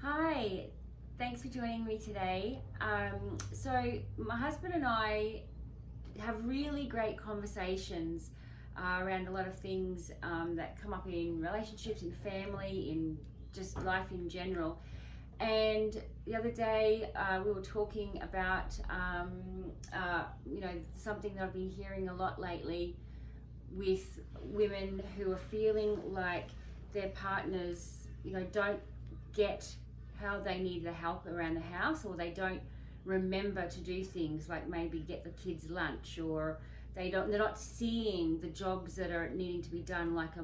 Hi, thanks for joining me today. So, my husband and I have really great conversations around a lot of things that come up in relationships, in family, in just life in general. And the other day, we were talking about, something that I've been hearing a lot lately with women who are feeling like their partners, don't get how they need the help around the house, or they don't remember to do things like maybe get the kids lunch, or they're not seeing the jobs that are needing to be done like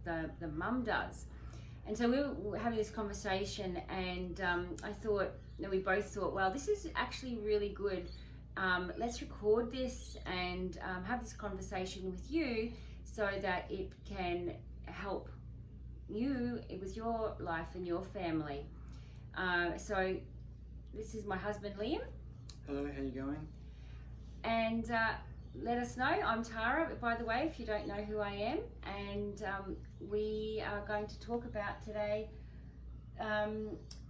the mum does. And so we were having this conversation, and we both thought, well, this is actually really good. Let's record this and have this conversation with you so that it can help you with your life and your family. So this is my husband, Liam. Hello, how you going? And let us know. I'm Tara, by the way, if you don't know who I am. And we are going to talk about today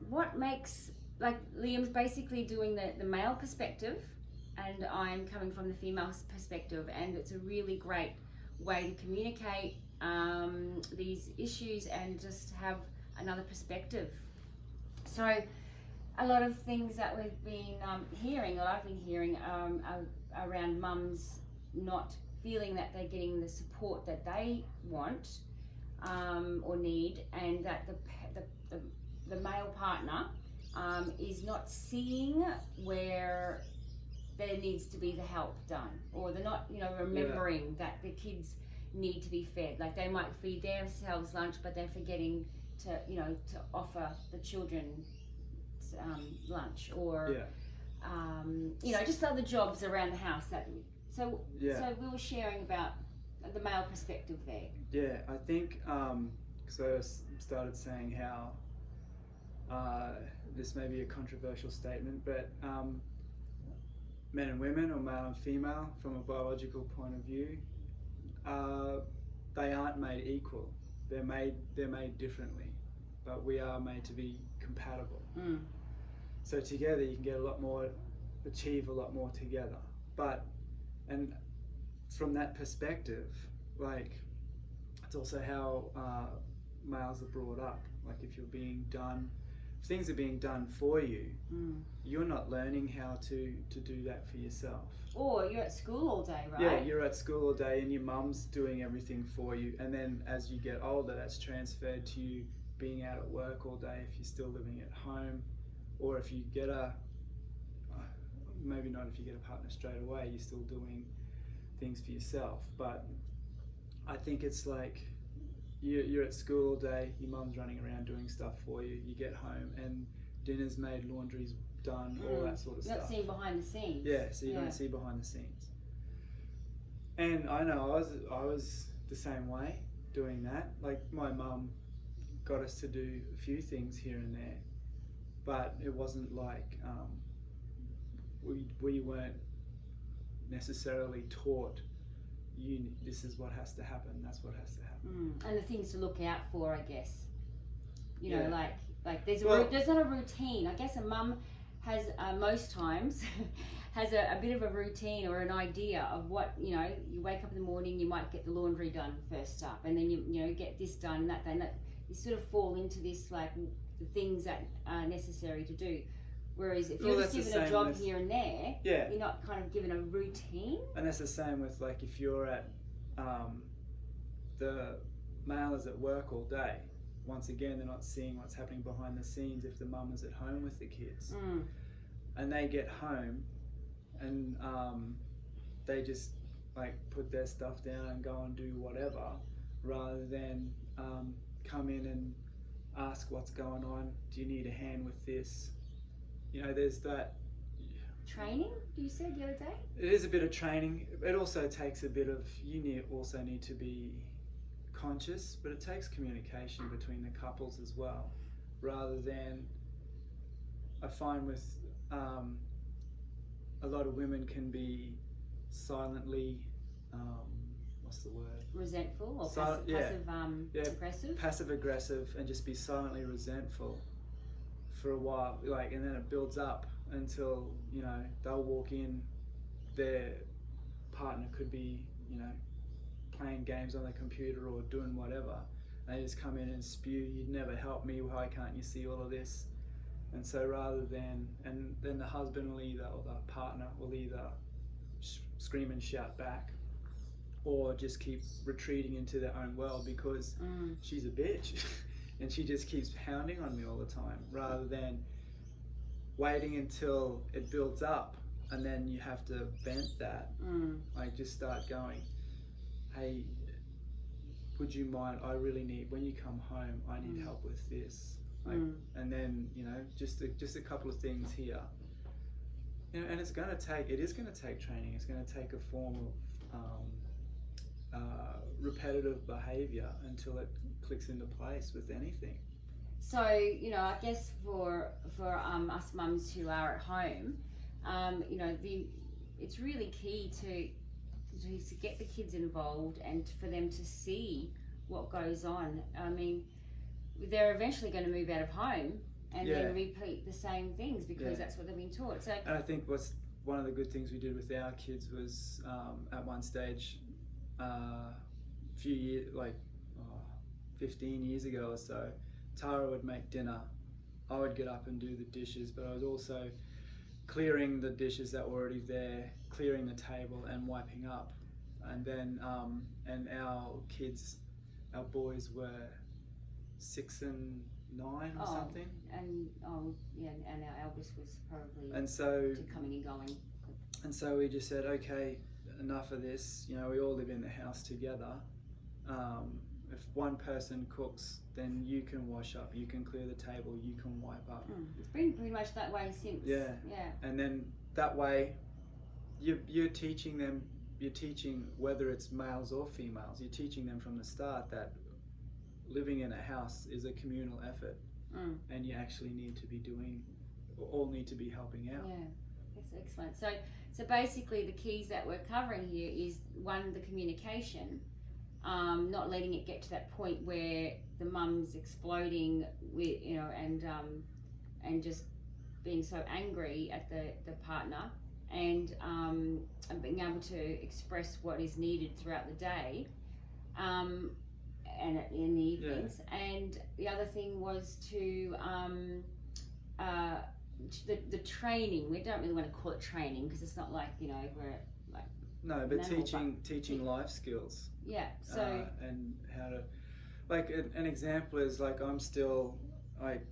what makes, like, Liam's basically doing the male perspective, and I'm coming from the female perspective. And it's a really great way to communicate these issues and just have another perspective. So a lot of things that we've been hearing, or I've been hearing around mums not feeling that they're getting the support that they want or need, and that the male partner is not seeing where there needs to be the help done, or they're not, remembering that the kids need to be fed. Like, they might feed themselves lunch, but they're forgetting to offer the children lunch, or just other jobs around the house so we were sharing about the male perspective there. Yeah, I think so I started saying how this may be a controversial statement, but men and women, or male and female, from a biological point of view, they aren't made equal. They're made differently, but we are made to be compatible. So together you can achieve a lot more together. And from that perspective, like, it's also how males are brought up. Like, if things are being done for you, you're not learning how to do that for yourself. Or you're at school all day, right? Yeah, you're at school all day and your mum's doing everything for you. And then as you get older, that's transferred to you being out at work all day if you're still living at home. Or if you get maybe not if you get a partner straight away, you're still doing things for yourself. But I think it's like you're at school all day, your mum's running around doing stuff for you, you get home and dinner's made, laundry's done, all that sort of stuff. Not seeing behind the scenes. Yeah, so you don't see behind the scenes. And I know I was the same way doing that. Like, my mum got us to do a few things here and there, but it wasn't like we weren't necessarily taught, this is what has to happen, that's what has to happen. And the things to look out for, I guess. Like there's not a routine. I guess a mum has most times has a bit of a routine or an idea of what, you wake up in the morning, you might get the laundry done first up, and then you get this done, that done, that. You sort of fall into this, like, the things that are necessary to do. Whereas if you're just given a job here and there, you're not kind of given a routine. And that's the same with, like, if you're at the male is at work all day. Once again, they're not seeing what's happening behind the scenes if the mum is at home with the kids. And they get home and they just, like, put their stuff down and go and do whatever, rather than come in and ask what's going on. Do you need a hand with this? There's that training you said the other day. It is a bit of training. It also takes a bit of, also need to be conscious, but it takes communication between the couples as well, rather than, I find with a lot of women can be silently what's the word? Resentful or passive aggressive? Passive aggressive, and just be silently resentful for a while, like, and then it builds up until, you know, they'll walk in, their partner could be, you know, playing games on the computer or doing whatever. They just come in and spew, "You'd never help me, why can't you see all of this?" And so rather than, and then the husband will either, or the partner will either scream and shout back, or just keep retreating into their own world because she's a bitch and she just keeps pounding on me all the time, rather than waiting until it builds up and then you have to vent that. Like, just start going, "Hey, would you mind, I really need, when you come home, I need help with this." Like, and then, you know, just a couple of things here. You know, and it is going to take training. It's going to take a form of repetitive behavior until it clicks into place with anything. So, you know, I guess for us mums who are at home, you know, it's really key to get the kids involved and for them to see what goes on. I mean, they're eventually going to move out of home and then repeat the same things because that's what they've been taught. So, and I think what's one of the good things we did with our kids was at one stage, a few years, like 15 years ago or so, Tara would make dinner. I would get up and do the dishes, but I was also clearing the dishes that were already there, clearing the table and wiping up. And then, and our kids, our boys were 6 and 9 or something. And and our eldest was probably and so coming and going. And so we just said, okay, enough of this. You know, we all live in the house together. If one person cooks, then you can wash up, you can clear the table, you can wipe up. It's been pretty much that way since. Yeah. And then that way, you're teaching them. You're teaching, whether it's males or females, you're teaching them from the start that living in a house is a communal effort, and you actually need to be all need to be helping out. Yeah, that's excellent. So basically, the keys that we're covering here is one, the communication. Not letting it get to that point where the mum's exploding with, you know, and just being so angry at the partner, and being able to express what is needed throughout the day, and in the evenings. And the other thing was to the training. We don't really want to call it training because it's not like, you know, we're like, no, but teaching life skills. Yeah. So and how to, like, an example is, like, I'm still like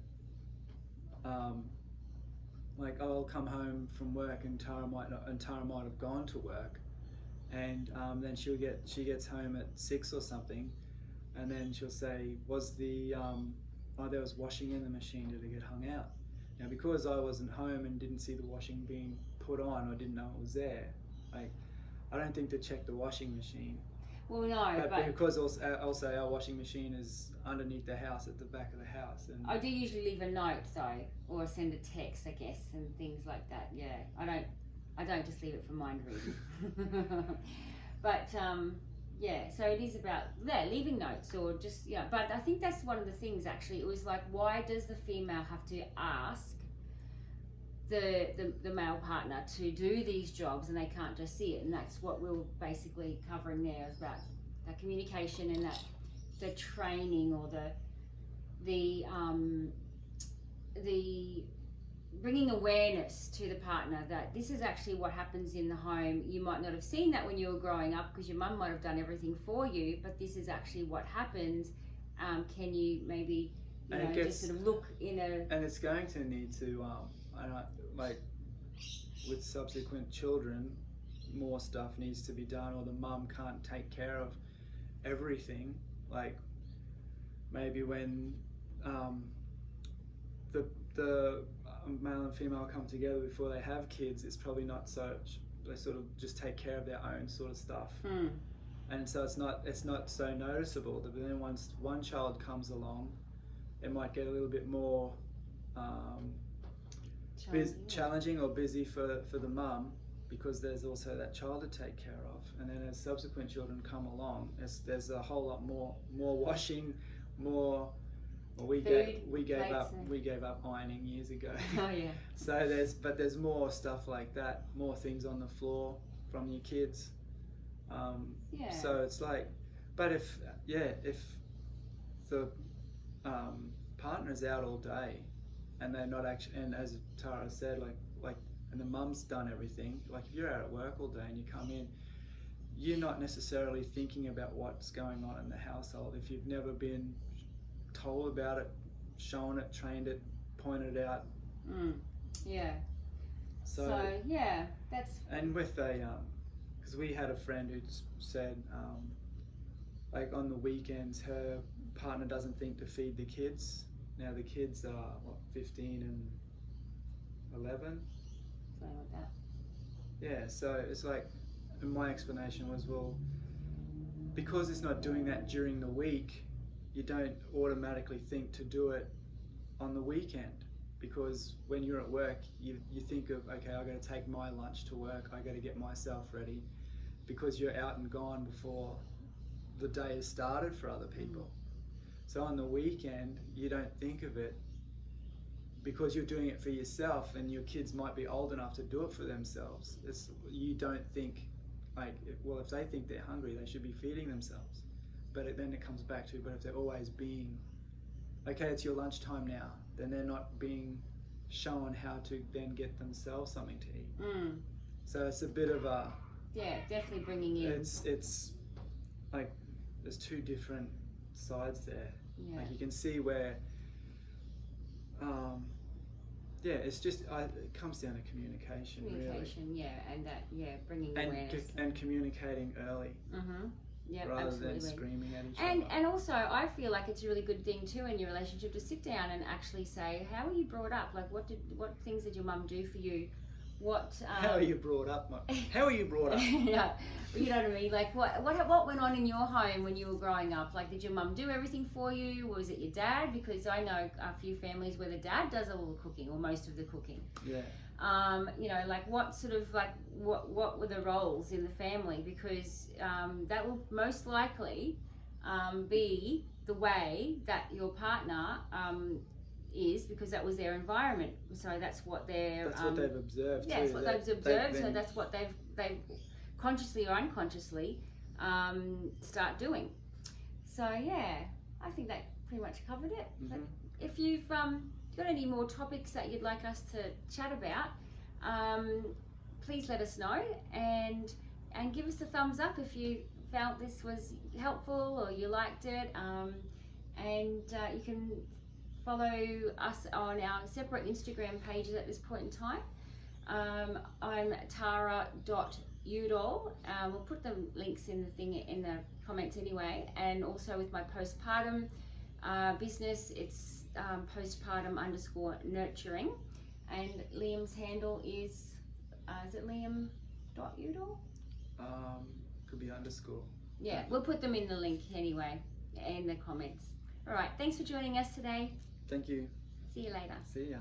I'll come home from work and Tara might have gone to work, and then she gets home at 6 or something, and then she'll say, "Was the there was washing in the machine, did it get hung out?" Now, because I wasn't home and didn't see the washing being put on or didn't know it was there, like, I don't think to check the washing machine. Well, no, but because also our washing machine is underneath the house at the back of the house. And I do usually leave a note though, or send a text, I guess, and things like that. Yeah, I don't just leave it for mind reading. But yeah, so it is about leaving notes or just But I think that's one of the things actually. It was like, why does the female have to ask the male partner to do these jobs and they can't just see it? And that's what we're basically covering there, is about that communication and that the training or the bringing awareness to the partner that this is actually what happens in the home. You might not have seen that when you were growing up because your mum might have done everything for you, but this is actually what happens. Can you maybe just sort of look in a... And it's going to need to like with subsequent children, more stuff needs to be done, or the mum can't take care of everything. Like, maybe when the male and female come together before they have kids, it's probably not such. They sort of just take care of their own sort of stuff, and so it's not so noticeable. But then once one child comes along, it might get a little bit more challenging or busy for the mum, because there's also that child to take care of. And then as subsequent children come along, there's a whole lot more washing, more Well, we gave up ironing years ago. Oh yeah. So there's more stuff like that, more things on the floor from your kids. So it's like, but if the partner's out all day and they're not actually, and as Tara said, like, and the mum's done everything. Like if you're out at work all day and you come in, you're not necessarily thinking about what's going on in the household if you've never been told about it, shown it, trained it, pointed it out. Yeah. So yeah, that's. And with because we had a friend who said, like on the weekends, her partner doesn't think to feed the kids. Now the kids are 15 and 11. Something like that. Yeah. So it's like, and my explanation was, well, because it's not doing that during the week, you don't automatically think to do it on the weekend, because when you're at work you think of, okay, I got to take my lunch to work, I got to get myself ready, because you're out and gone before the day has started for other people. So on the weekend you don't think of it because you're doing it for yourself, and your kids might be old enough to do it for themselves. You don't think like, well, if they think they're hungry they should be feeding themselves. But then it comes back to, but if they're always being, okay, it's your lunchtime now, then they're not being shown how to then get themselves something to eat. So it's a bit of a... Yeah, definitely bringing in... It's like, there's two different sides there. Yeah. Like you can see where, it's just, it comes down to communication really. Yeah, and that, bringing awareness. And communicating early. Yeah, rather absolutely. than screaming at each other. other. And also, I feel like it's a really good thing too in your relationship to sit down and actually say, how were you brought up? Like, what things did your mum do for you? How are you brought up, Mum? How are you brought up? Yeah, you know what I mean. Like, what went on in your home when you were growing up? Like, did your mum do everything for you? Or was it your dad? Because I know a few families where the dad does all the cooking or most of the cooking. Yeah. Like what sort of what were the roles in the family? Because that will most likely be the way that your partner is, because that was their environment. So that's what they're... That's what they've observed. Yeah, that's what they've observed. So that's what they've consciously or unconsciously start doing. So yeah, I think that pretty much covered it. But if you've got any more topics that you'd like us to chat about, please let us know and give us a thumbs up if you felt this was helpful or you liked it, and you can follow us on our separate Instagram pages at this point in time. I'm tara.udall. We'll put the links in the comments anyway, and also with my postpartum business, it's postpartum_nurturing, and Liam's handle is it Liam.udall? Could be underscore. Yeah, we'll put them in the link anyway, in the comments. All right, thanks for joining us today. Thank you. See you later. See ya.